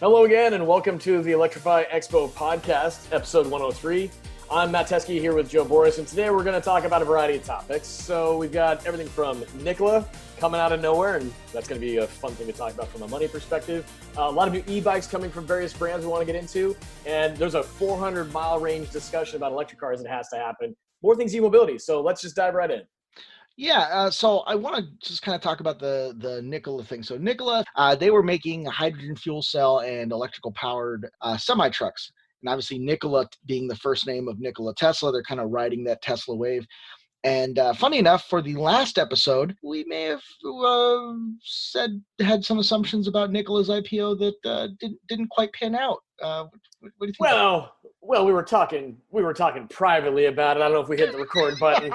Hello again, and welcome to the Electrify Expo Podcast, episode 103. I'm Matt Teske here with Joe Boris, and today we're going to talk about a variety of topics. So we've got everything from Nikola coming out of nowhere, and that's going to be a fun thing to talk about from a money perspective. A lot of new e-bikes coming from various brands we want to get into, and there's a 400-mile range discussion about electric cars that has to happen. More things e-mobility, so let's just dive right in. Yeah, so I want to just kind of talk about the Nikola thing. So Nikola, they were making hydrogen fuel cell and electrical powered semi-trucks. And obviously Nikola being the first name of Nikola Tesla, they're kind of riding that Tesla wave. And funny enough, for the last episode, we may have had some assumptions about Nikola's IPO that didn't quite pan out. What do you think? Well, we were talking privately about it. I don't know if we hit the record button.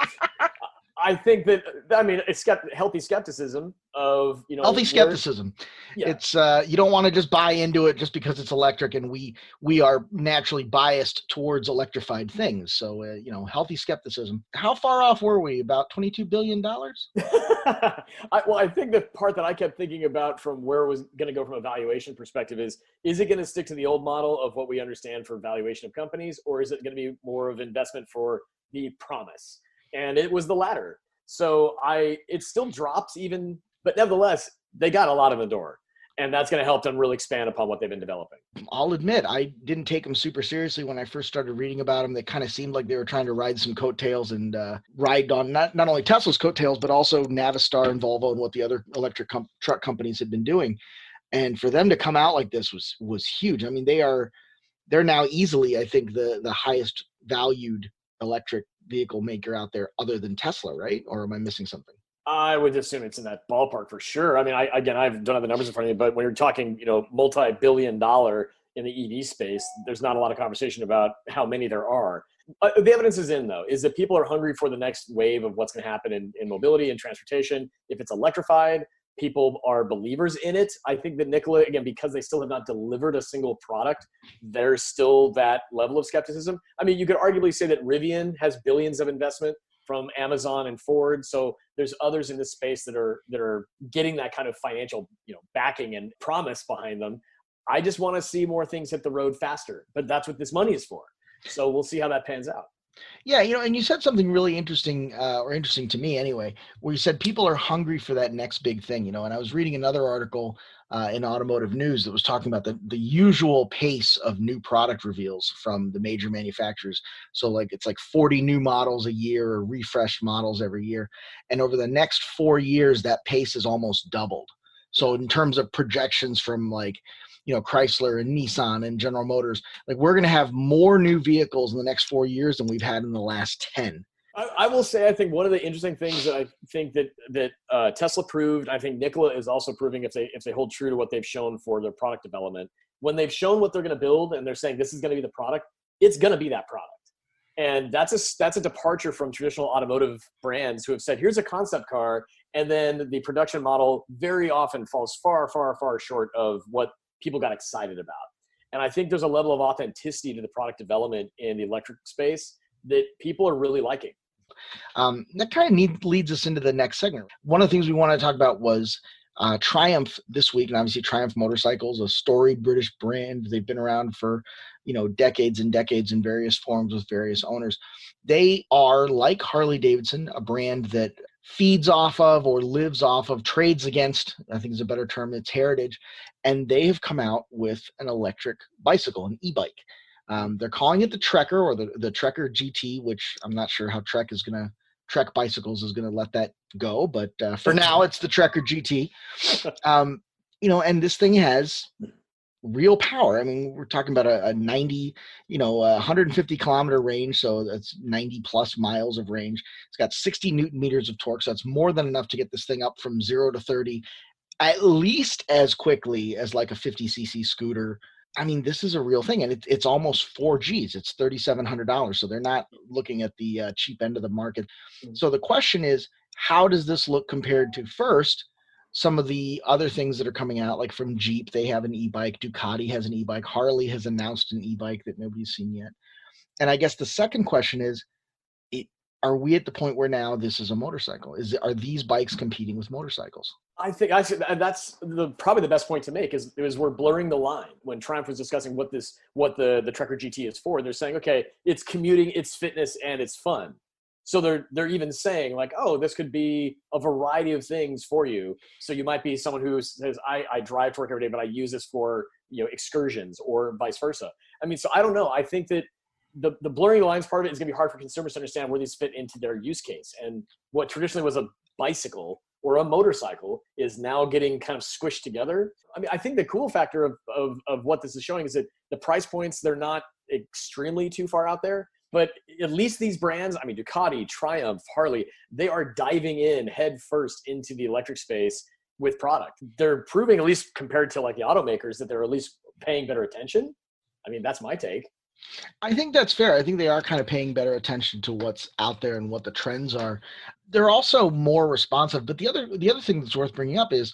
I think that, it's healthy skepticism of, healthy skepticism. Yeah. It's you don't want to just buy into it just because it's electric, and we are naturally biased towards electrified things. So healthy skepticism. How far off were we? About $22 billion? I think the part that I kept thinking about from where it was going to go from a valuation perspective is it going to stick to the old model of what we understand for valuation of companies, or is it going to be more of investment for the promise? And it was the latter. So it still drops even, but nevertheless, they got a lot in the door. And that's going to help them really expand upon what they've been developing. I'll admit, I didn't take them super seriously when I first started reading about them. They kind of seemed like they were trying to ride some coattails and ride on not only Tesla's coattails, but also Navistar and Volvo and what the other electric truck companies had been doing. And for them to come out like this was huge. I mean, they're now easily, I think, the highest valued electric vehicle maker out there other than Tesla, right? Or am I missing something? I would assume it's in that ballpark for sure. I mean, I don't have the numbers in front of me, but when you're talking, multi-billion-dollar in the EV space, there's not a lot of conversation about how many there are. The evidence is in, though, is that people are hungry for the next wave of what's going to happen in mobility and transportation. If it's electrified, people are believers in it. I think that Nikola, again, because they still have not delivered a single product, there's still that level of skepticism. I mean, you could arguably say that Rivian has billions of investment from Amazon and Ford. So there's others in this space that are getting that kind of financial, backing and promise behind them. I just want to see more things hit the road faster, but that's what this money is for. So we'll see how that pans out. Yeah, and you said something really interesting, or interesting to me anyway, where you said people are hungry for that next big thing, and I was reading another article in Automotive News that was talking about the usual pace of new product reveals from the major manufacturers. So it's like 40 new models a year or refreshed models every year. And over the next 4 years, that pace is almost doubled. So in terms of projections from Chrysler and Nissan and General Motors, we're going to have more new vehicles in the next 4 years than we've had in the last 10. I will say, I think one of the interesting things that I think that Tesla proved, I think Nikola is also proving, if they hold true to what they've shown for their product development, when they've shown what they're going to build and they're saying this is going to be the product, it's going to be that product. And that's a departure from traditional automotive brands who have said, here's a concept car, and then the production model very often falls far, far, far short of what people got excited about. And I think there's a level of authenticity to the product development in the electric space that people are really liking. That kind of leads us into the next segment. One of the things we wanted to talk about was Triumph this week, and obviously Triumph Motorcycles, a storied British brand. They've been around for decades and decades in various forms with various owners. They are, like Harley Davidson, a brand that feeds off of or lives off of, trades against, I think is a better term, its heritage. And they have come out with an electric bicycle, an e-bike. They're calling it the Trekker, or the Trekker GT, which I'm not sure how Trek Bicycles is going to let that go. But for now, it's the Trekker GT. And this thing has real power. I mean, we're talking about a 150 kilometer range. So that's 90 plus miles of range. It's got 60 Newton meters of torque. So that's more than enough to get this thing up from 0 to 30 at least as quickly as like a 50cc scooter. I mean, this is a real thing, and it's almost 4 Gs. It's $3,700, so they're not looking at the cheap end of the market. So the question is, how does this look compared to, first, some of the other things that are coming out, like from Jeep, they have an e-bike, Ducati has an e-bike, Harley has announced an e-bike that nobody's seen yet. And I guess the second question is, are we at the point where now this is a motorcycle? Are these bikes competing with motorcycles? I think that's probably the best point to make is we're blurring the line. When Triumph was discussing what the Trekker GT is for, they're saying, okay, it's commuting, it's fitness, and it's fun. So they're even saying like, oh, this could be a variety of things for you. So you might be someone who says, I drive to work every day, but I use this for, excursions or vice versa. I mean, so I don't know. I think that the blurring the lines part of it is going to be hard for consumers to understand where these fit into their use case. And what traditionally was a bicycle or a motorcycle is now getting kind of squished together. I mean, I think the cool factor of what this is showing is that the price points, they're not extremely too far out there. But at least these brands, I mean, Ducati, Triumph, Harley, they are diving in head first into the electric space with product. They're proving, at least compared to like the automakers, that they're at least paying better attention. I mean, that's my take. I think that's fair. I think they are kind of paying better attention to what's out there and what the trends are. They're also more responsive. But the other thing that's worth bringing up is,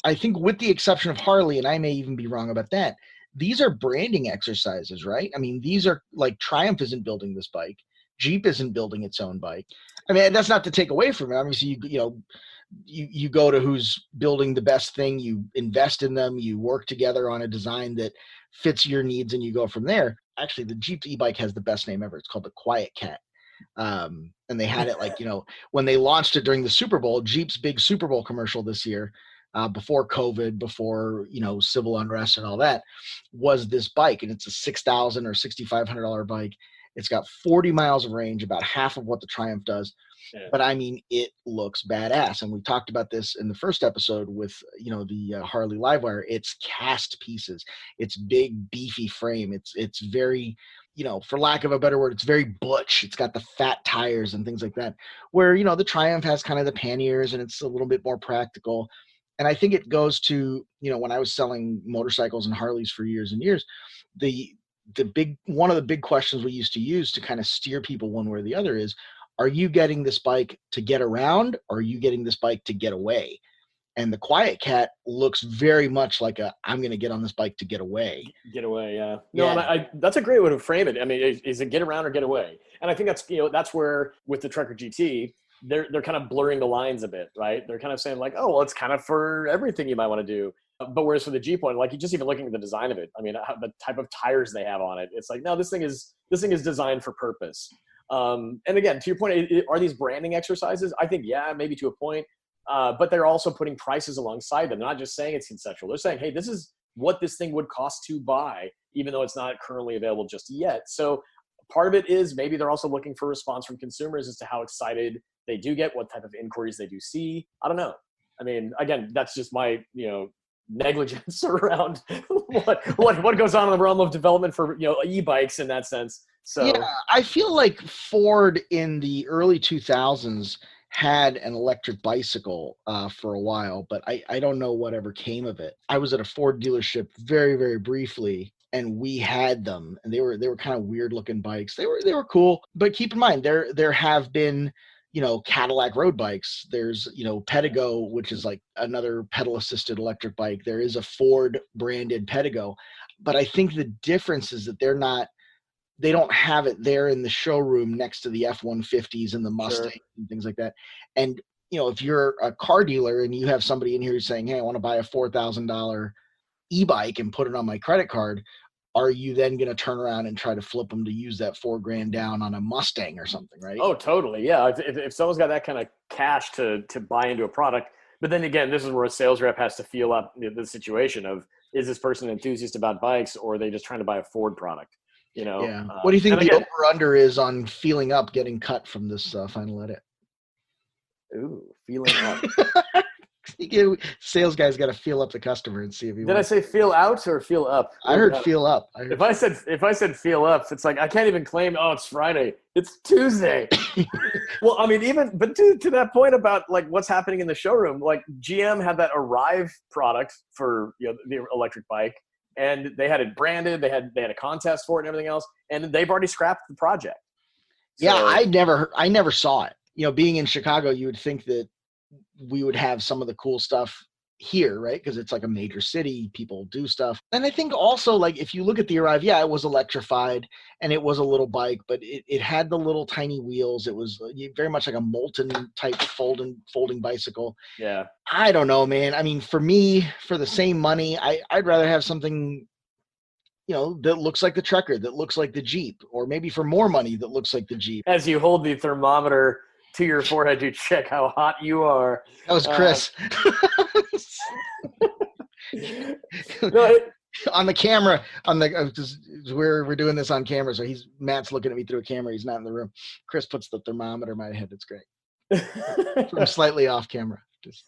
I think with the exception of Harley, and I may even be wrong about that, these are branding exercises, right? I mean, these are like Triumph isn't building this bike. Jeep isn't building its own bike. I mean, that's not to take away from it. Obviously, you go to who's building the best thing, you invest in them, you work together on a design that fits your needs, and you go from there. Actually, the Jeep e-bike has the best name ever. It's called the Quiet Cat. And they had it like, when they launched it during the Super Bowl, Jeep's big Super Bowl commercial this year, before COVID, before, civil unrest and all that, was this bike. And it's a $6,000 or $6,500 bike. It's got 40 miles of range, about half of what the Triumph does. Yeah. But I mean, it looks badass. And we talked about this in the first episode with, the Harley Livewire. It's cast pieces. It's big, beefy frame. It's very, for lack of a better word, it's very butch. It's got the fat tires and things like that, where, the Triumph has kind of the panniers and it's a little bit more practical. And I think it goes to, when I was selling motorcycles and Harleys for years and years, one of the big questions we used to use to kind of steer people one way or the other is, are you getting this bike to get around, or are you getting this bike to get away? And the Quiet Cat looks very much like I'm going to get on this bike to get away. Get away, yeah. No, yeah. And that's a great way to frame it. I mean, is it get around or get away? And I think that's where with the Trekker GT, they're kind of blurring the lines a bit, right? They're kind of saying like, oh, well, it's kind of for everything you might want to do. But whereas for the Jeep one, like, you just even looking at the design of it, I mean, the type of tires they have on it, it's like, no, this thing is designed for purpose. And again, to your point, are these branding exercises? I think, yeah, maybe to a point. But they're also putting prices alongside them. They're not just saying it's conceptual. They're saying, hey, this is what this thing would cost to buy, even though it's not currently available just yet. So part of it is maybe they're also looking for response from consumers as to how excited they do get, what type of inquiries they do see. I don't know. I mean, again, that's just my, negligence around what goes on in the realm of development for, e-bikes in that sense. So yeah, I feel like Ford in the early 2000s had an electric bicycle for a while, but I don't know whatever came of it. I was at a Ford dealership very, very briefly, and we had them, and they were kind of weird looking bikes. They were cool, but keep in mind there have been, Cadillac road bikes. There's, Pedigo, which is like another pedal assisted electric bike. There is a Ford branded Pedigo, but I think the difference is that they don't have it there in the showroom next to the F-150s and the Mustangs Sure. and things like that. And, if you're a car dealer and you have somebody in here who's saying, hey, I want to buy a $4,000 e-bike and put it on my credit card, are you then going to turn around and try to flip them to use that $4,000 down on a Mustang or something, right? Oh, totally. Yeah. If someone's got that kind of cash to buy into a product, but then again, this is where a sales rep has to feel up the situation of, is this person an enthusiast about bikes, or are they just trying to buy a Ford product? Yeah. What do you think the over-under is on feeling up getting cut from this final edit? Ooh, feeling up. Sales guy's got to feel up the customer and see if he Did wants. I say feel out or feel up? I heard feel up. If I said feel up, it's like I can't even claim, oh, it's Friday. It's Tuesday. Well, I mean, but to that point about like what's happening in the showroom, like GM had that Arrive product for the electric bike, and they had it branded. They had a contest for it and everything else, and they've already scrapped the project. So, yeah, I never saw it. Being in Chicago, you would think that we would have some of the cool stuff here, right? Because it's like a major city, people do stuff. And I think also, like, if you look at the Arrive, yeah, it was electrified and it was a little bike, but it had the little tiny wheels. It was very much like a Molten type folding bicycle. Yeah. I don't know, man. I mean, for me, for the same money, I'd rather have something, that looks like the Trekker, that looks like the Jeep, or maybe for more money that looks like the Jeep. As you hold the thermometer to your forehead to check how hot you are. That was Chris. On the camera, we're doing this on camera, so Matt's looking at me through a camera. He's not in the room. Chris puts the thermometer in my head. It's great. I'm slightly off camera. Just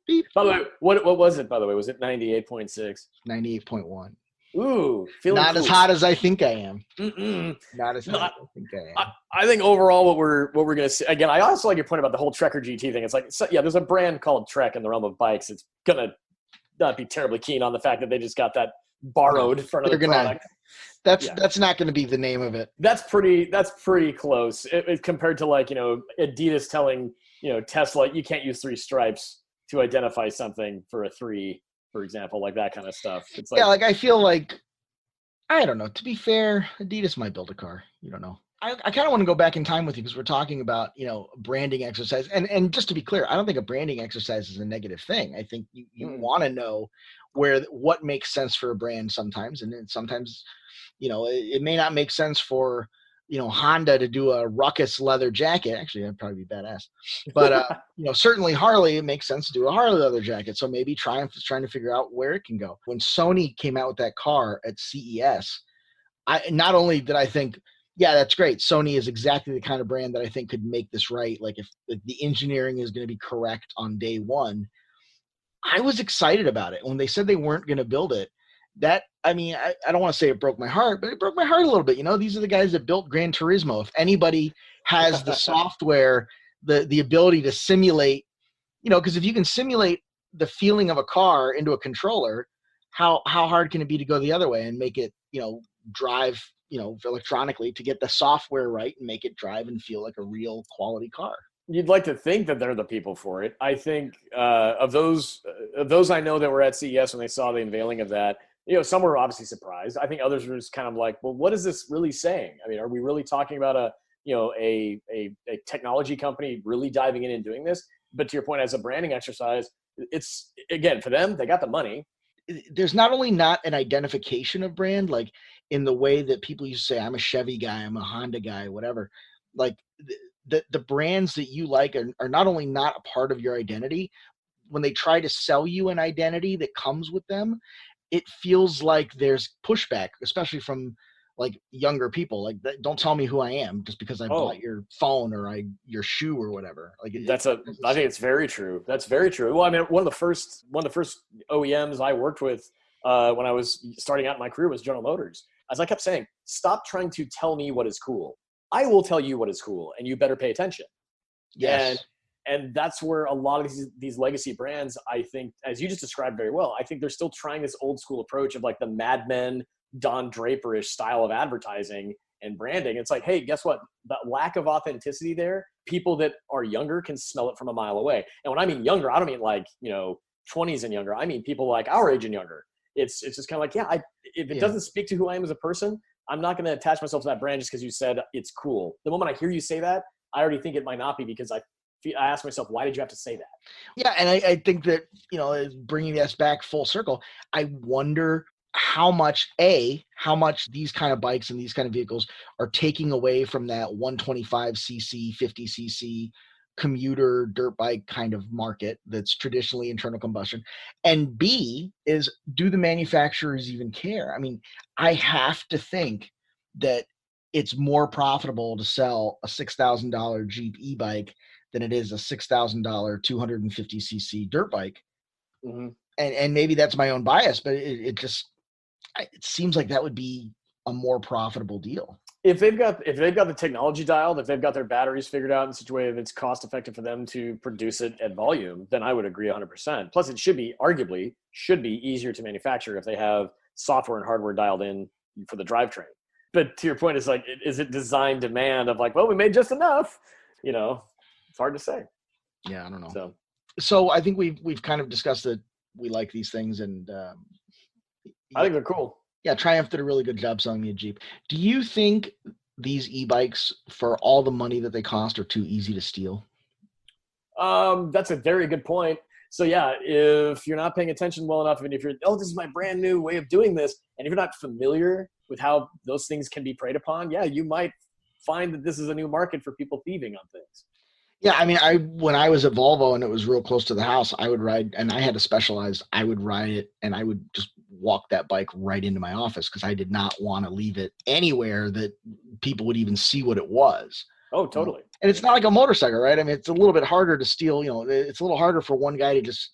beep. By the way, what was it? By the way, was it 98.6? 98.1. Ooh, not cool. as hot as I think I am. Mm-mm. Not as hot as I think I am. I think overall, what we're gonna see again. I also like your point about the whole Trekker GT thing. It's like, there's a brand called Trek in the realm of bikes. It's gonna not be terribly keen on the fact that they just got that borrowed for another product. That's not going to be the name of it. That's pretty close. It compared to, like, Adidas telling Tesla you can't use 3 stripes to identify something for a 3, for example, like that kind of stuff. It's like, I feel like, I don't know. To be fair, Adidas might build a car. You don't know. I kind of want to go back in time with you because we're talking about, branding exercise. And just to be clear, I don't think a branding exercise is a negative thing. I think you want to know what makes sense for a brand sometimes. And then sometimes, it may not make sense for, Honda to do a ruckus leather jacket. Actually, that'd probably be badass. But, certainly Harley, it makes sense to do a Harley leather jacket. So maybe Triumph is trying to figure out where it can go. When Sony came out with that car at CES, not only did I think, yeah, that's great. Sony is exactly the kind of brand that I think could make this right. Like, if the engineering is going to be correct on day one, I was excited about it. When they said they weren't going to build it, I don't want to say it broke my heart, but it broke my heart a little bit. These are the guys that built Gran Turismo. If anybody has the software, the ability to simulate, because if you can simulate the feeling of a car into a controller, how hard can it be to go the other way and make it, drive, electronically, to get the software right and make it drive and feel like a real quality car? You'd like to think that they're the people for it. I think of those I know that were at CES when they saw the unveiling of that, some were obviously surprised. I think others were just kind of like, well, what is this really saying? I mean, are we really talking about a technology company really diving in and doing this? But to your point, as a branding exercise, it's, again, for them, they got the money. There's not only not an identification of brand, like in the way that people used to say, I'm a Chevy guy, I'm a Honda guy, whatever. Like the brands that you like are not only not a part of your identity, when they try to sell you an identity that comes with them, it feels like there's pushback, especially from like younger people. Like, don't tell me who I am just because I bought your phone or your shoe or whatever. Like, I think it's very true. That's very true. Well, I mean, one of the first OEMs I worked with when I was starting out in my career was General Motors. As I kept saying, stop trying to tell me what is cool. I will tell you what is cool, and you better pay attention. Yes. And that's where a lot of these legacy brands, I think, as you just described very well, I think they're still trying this old school approach of like the Mad Men, Don Draper-ish style of advertising and branding. It's like, hey, guess what? That lack of authenticity there, people that are younger can smell it from a mile away. And when I mean younger, I don't mean like, 20s and younger. I mean people like our age and younger. It's just kind of like, if it doesn't speak to who I am as a person, I'm not going to attach myself to that brand just because you said it's cool. The moment I hear you say that, I already think it might not be, because I ask myself, why did you have to say that? Yeah, and I think that, bringing us back full circle, I wonder how much these kind of bikes and these kind of vehicles are taking away from that 125cc, 50cc commuter dirt bike kind of market that's traditionally internal combustion. And B is, do the manufacturers even care? I mean, I have to think that it's more profitable to sell a $6,000 Jeep e-bike than it is a $6,000 250cc dirt bike. Mm-hmm. And maybe that's my own bias, but it seems like that would be a more profitable deal. If they've got the technology dialed, if they've got their batteries figured out in such a way that it's cost effective for them to produce it at volume, then I would agree 100%. Plus, it should be easier to manufacture if they have software and hardware dialed in for the drivetrain. But to your point, it's like, is it design demand of like, well, we made just enough? It's hard to say. Yeah, I don't know. So So I think we've kind of discussed we like these things, and I think they're cool. Yeah, Triumph did a really good job selling me a Jeep. Do you think these e-bikes, for all the money that they cost, are too easy to steal? That's a very good point. So yeah, if you're not paying attention well enough, and if you're, this is my brand new way of doing this, and if you're not familiar with how those things can be preyed upon, yeah, you might find that this is a new market for people thieving on things. Yeah, I mean, when I was at Volvo and it was real close to the house, I would ride, and I had a Specialized. I would ride it, and I would just walk that bike right into my office because I did not want to leave it anywhere that people would even see what it was. Oh, totally. And it's not like a motorcycle, right? I mean, it's a little bit harder to steal. It's a little harder for one guy to just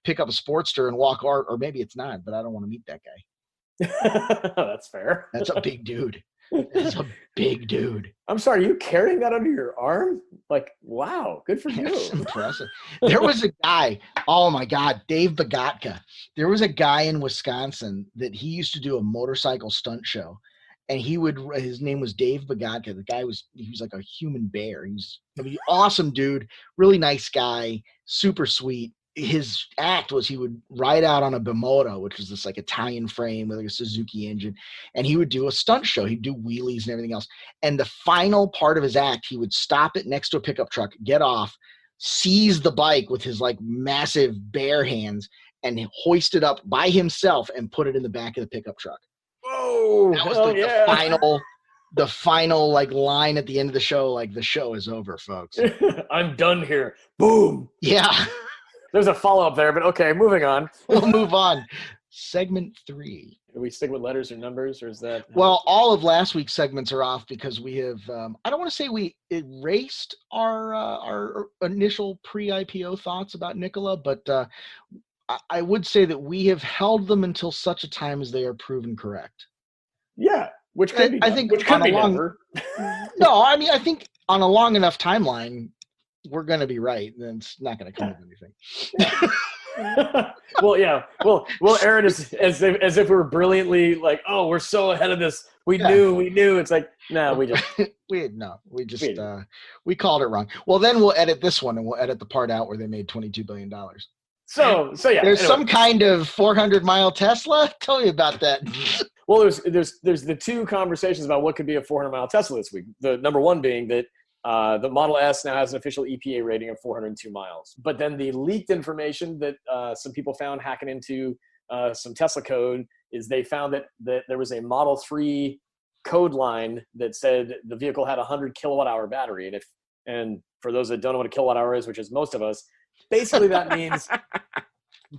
pick up a Sportster and walk, or maybe it's not, but I don't want to meet that guy. That's fair. That's a big dude. That's a big dude. I'm sorry, are you carrying that under your arm? Like, wow, good for you. That's impressive. There was a guy, oh my God, Dave Bogatka. There was a guy in Wisconsin that he used to do a motorcycle stunt show. And his name was Dave Bogatka. The guy he was like a human bear. He was awesome dude, really nice guy, super sweet. His act was he would ride out on a Bimoto, which was this like Italian frame with like a Suzuki engine, and he would do a stunt show. He'd do wheelies and everything else. And the final part of his act, he would stop it next to a pickup truck, get off, seize the bike with his like massive bare hands, and hoist it up by himself and put it in the back of the pickup truck. Whoa! That was the final like line at the end of the show. Like, the show is over, folks. I'm done here. Boom. Yeah. There's a follow-up there, but okay, moving on. We'll move on. Segment 3. Do we stick with letters or numbers, or is that? Well, all of last week's segments are off because we have, I don't want to say we erased our initial pre-IPO thoughts about Nikola, but I would say that we have held them until such a time as they are proven correct. Yeah, which could be. I think which could be never. No, I mean, I think on a long enough timeline, we're going to be right. Then it's not going to come with anything. Well, yeah. Well, Aaron is as if we were brilliantly like, oh, we're so ahead of this. We knew. It's like, no, we just we called it wrong. Well, then we'll edit this one and we'll edit the part out where they made $22 billion. So yeah. There's some kind of 400-mile Tesla. Tell me about that. Well, there's the two conversations about what could be a 400-mile Tesla this week. The number one being that the Model S now has an official EPA rating of 402 miles. But then the leaked information that some people found hacking into some Tesla code is they found that there was a Model 3 code line that said the vehicle had a 100 kilowatt hour battery. And for those that don't know what a kilowatt hour is, which is most of us, basically that means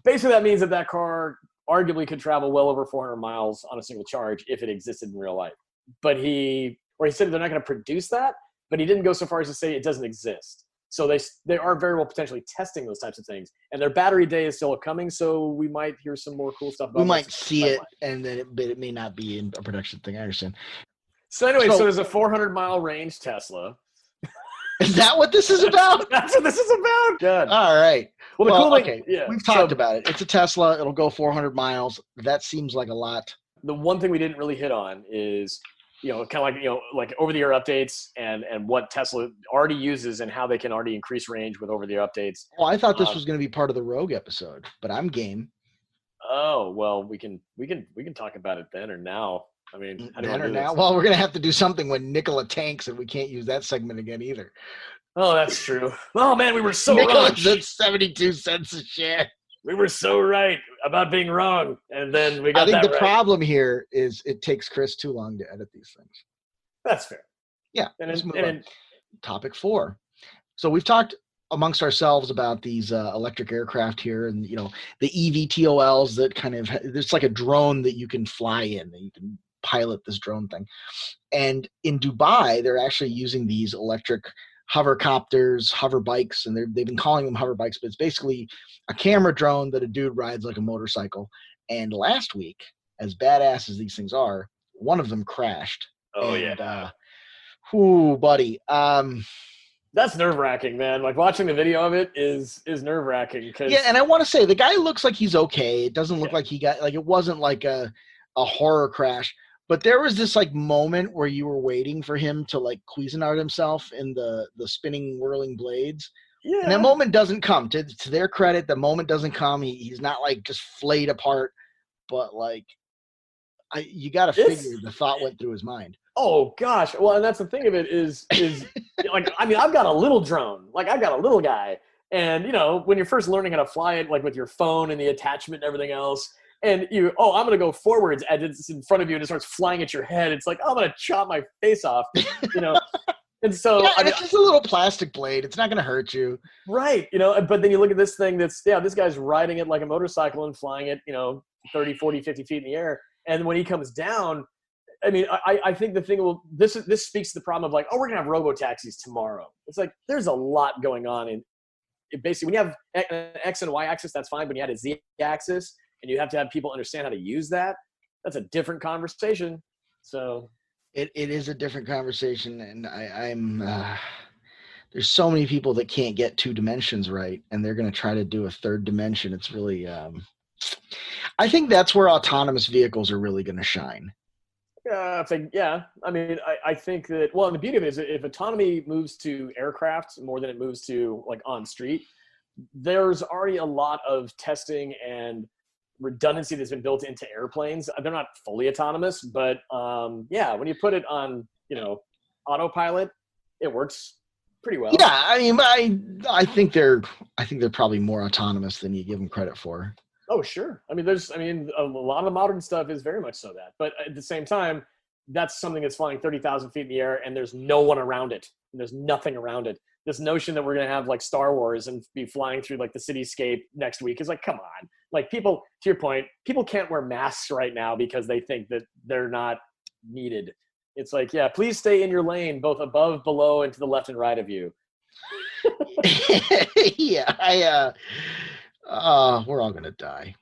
that car arguably could travel well over 400 miles on a single charge if it existed in real life. But he said they're not going to produce that, but he didn't go so far as to say it doesn't exist. So they are very well potentially testing those types of things. And their battery day is still coming, so we might hear some more cool stuff about it. We might see it, and then it may not be in a production thing. I understand. So anyway, so there's a 400-mile range Tesla. Is that what this is about? That's what this is about. Good. All right. Well, the cool thing, okay. Yeah. We've talked about it. It's a Tesla. It'll go 400 miles. That seems like a lot. The one thing we didn't really hit on is, kind of like, like over-the-air updates and what Tesla already uses and how they can already increase range with over-the-air updates. Well, I thought this was going to be part of the Rogue episode, but I'm game. Oh, well, we can talk about it then or now. I mean, how do you want to do now? this? Well, we're going to have to do something when Nikola tanks, and we can't use that segment again either. Oh, that's true. Oh, man, we were so Nikola's wrong. at 72 cents a share. We were so right about being wrong, and then we got that right. I think the problem here is it takes Chris too long to edit these things. That's fair. Yeah. Let's move on. Topic 4. So we've talked amongst ourselves about these electric aircraft here, and the eVTOLs that kind of, it's like a drone that you can fly in, that you can pilot this drone thing. And in Dubai, they're actually using these electric hovercopters, hover bikes, and they've been calling them hover bikes, but it's basically a camera drone that a dude rides like a motorcycle. And last week, as badass as these things are, one of them crashed. Oh, yeah. Ooh, buddy. That's nerve-wracking, man. Like, watching the video of it is nerve-wracking. Yeah, and I want to say, the guy looks like he's okay. It doesn't look like he got, like, it wasn't like a horror crash. But there was this, like, moment where you were waiting for him to, like, Cuisinart himself in the spinning, whirling blades. Yeah. And that moment doesn't come. To their credit, the moment doesn't come. He's not like just flayed apart, but like you got to figure the thought went through his mind. Oh gosh. Well, and that's the thing of it is like, I mean, I've got a little drone, like I've got a little guy. And you know, when you're first learning how to fly it, like with your phone and the attachment and everything else, and I'm going to go forwards and it's in front of you and it starts flying at your head. It's like, oh, I'm going to chop my face off, you know? And so it's just a little plastic blade. It's not going to hurt you. Right. You know, but then you look at this thing this guy's riding it like a motorcycle and flying it, 30, 40, 50 feet in the air. And when he comes down, I mean, I think the thing this speaks to the problem of like, oh, we're going to have robo-taxis tomorrow. It's like, there's a lot going on. And basically, when you have an X and Y axis, that's fine. But when you had a Z axis and you have to have people understand how to use that, that's a different conversation. So it is a different conversation. And I'm there's so many people that can't get 2 dimensions right. And they're going to try to do a 3rd dimension. It's really, I think that's where autonomous vehicles are really going to shine. I mean, I think that, well, and the beauty of it is if autonomy moves to aircraft more than it moves to like on street, there's already a lot of testing and redundancy that's been built into airplanes. They're not fully autonomous, but when you put it on, autopilot, it works pretty well. Yeah. I mean, I think they're probably more autonomous than you give them credit for. Oh, sure. I mean, a lot of the modern stuff is very much so that. But at the same time, that's something that's flying 30,000 feet in the air and there's no one around it. And there's nothing around it. This notion that we're going to have like Star Wars and be flying through like the cityscape next week is like, come on. Like people, to your point, people can't wear masks right now because they think that they're not needed. It's like, yeah, please stay in your lane, both above, below, and to the left and right of you. Yeah, we're all gonna die.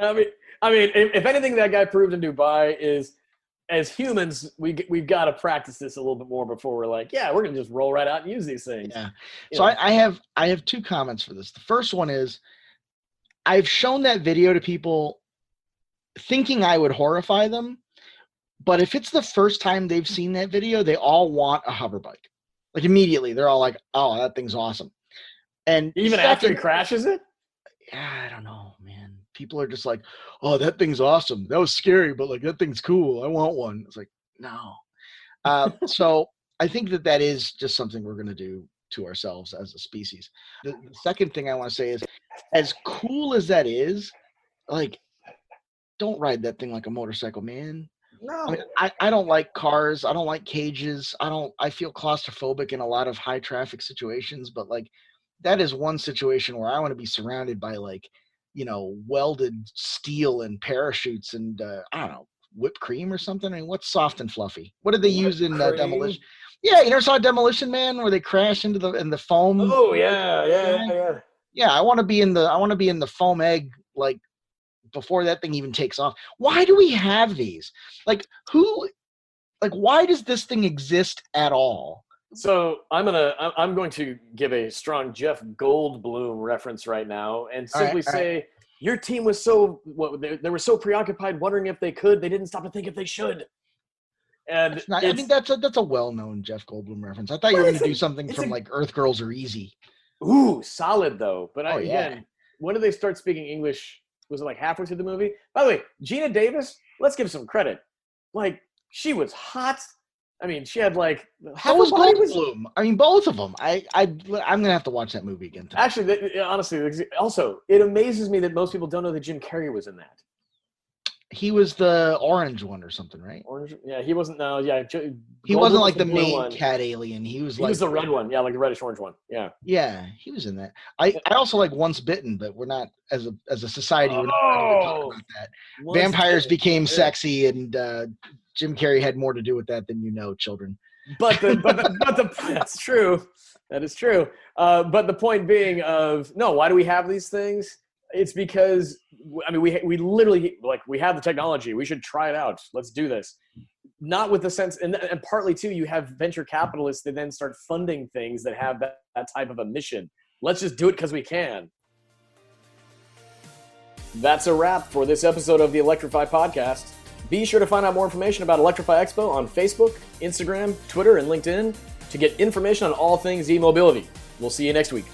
I mean, if anything, that guy proved in Dubai is, as humans, we've got to practice this a little bit more before we're like, yeah, we're gonna just roll right out and use these things. Yeah. So I have 2 comments for this. The first one is, I've shown that video to people, thinking I would horrify them, but if it's the first time they've seen that video, they all want a hover bike. Like immediately, they're all like, "Oh, that thing's awesome." And even after he crashes it? Yeah, I don't know, man. People are just like, "Oh, that thing's awesome. That was scary, but like that thing's cool. I want one." It's like, no. So I think that is just something we're going to do to ourselves as a species. The second thing I want to say is, as cool as that is, like, don't ride that thing like a motorcycle, man. No. I mean, I don't like cars. I don't like cages. I feel claustrophobic in a lot of high traffic situations, but like that is one situation where I want to be surrounded by like, welded steel and parachutes and I don't know, whipped cream or something. I mean, what's soft and fluffy? What did they use in Demolition? Yeah, you never saw Demolition Man where they crash into the foam? Oh yeah. Yeah, I want to be in the foam egg like before that thing even takes off. Why do we have these? Why does this thing exist at all? So I'm going to give a strong Jeff Goldblum reference right now and simply say your team was they were so preoccupied wondering if they didn't stop to think if they should. And I think that's a well-known Jeff Goldblum reference. I thought you were going to do something from like Earth Girls Are Easy. Ooh, solid though. But again, when did they start speaking English? Was it like halfway through the movie? By the way, Gina Davis, let's give some credit. Like, she was hot. I mean, she had like half was Goldblum. I mean, both of them. I'm gonna have to watch that movie again tonight. Actually, honestly, also, it amazes me that most people don't know that Jim Carrey was in that. He was the orange one or something, right? Orange, yeah. He wasn't. No, yeah. He wasn't like the main cat alien. He was the red one. Yeah, like the reddish orange one. Yeah. Yeah, he was in that. I also like Once Bitten, but we're not as a society. We're not talking about that. Vampires became sexy, and Jim Carrey had more to do with that than children. But that's true. That is true. But the point being why do we have these things? It's because, I mean, we literally, like, we have the technology. We should try it out. Let's do this. Not with the sense, and partly, too, you have venture capitalists that then start funding things that have that type of a mission. Let's just do it because we can. That's a wrap for this episode of the Electrify Podcast. Be sure to find out more information about Electrify Expo on Facebook, Instagram, Twitter, and LinkedIn. to get information on all things e-mobility. We'll see you next week.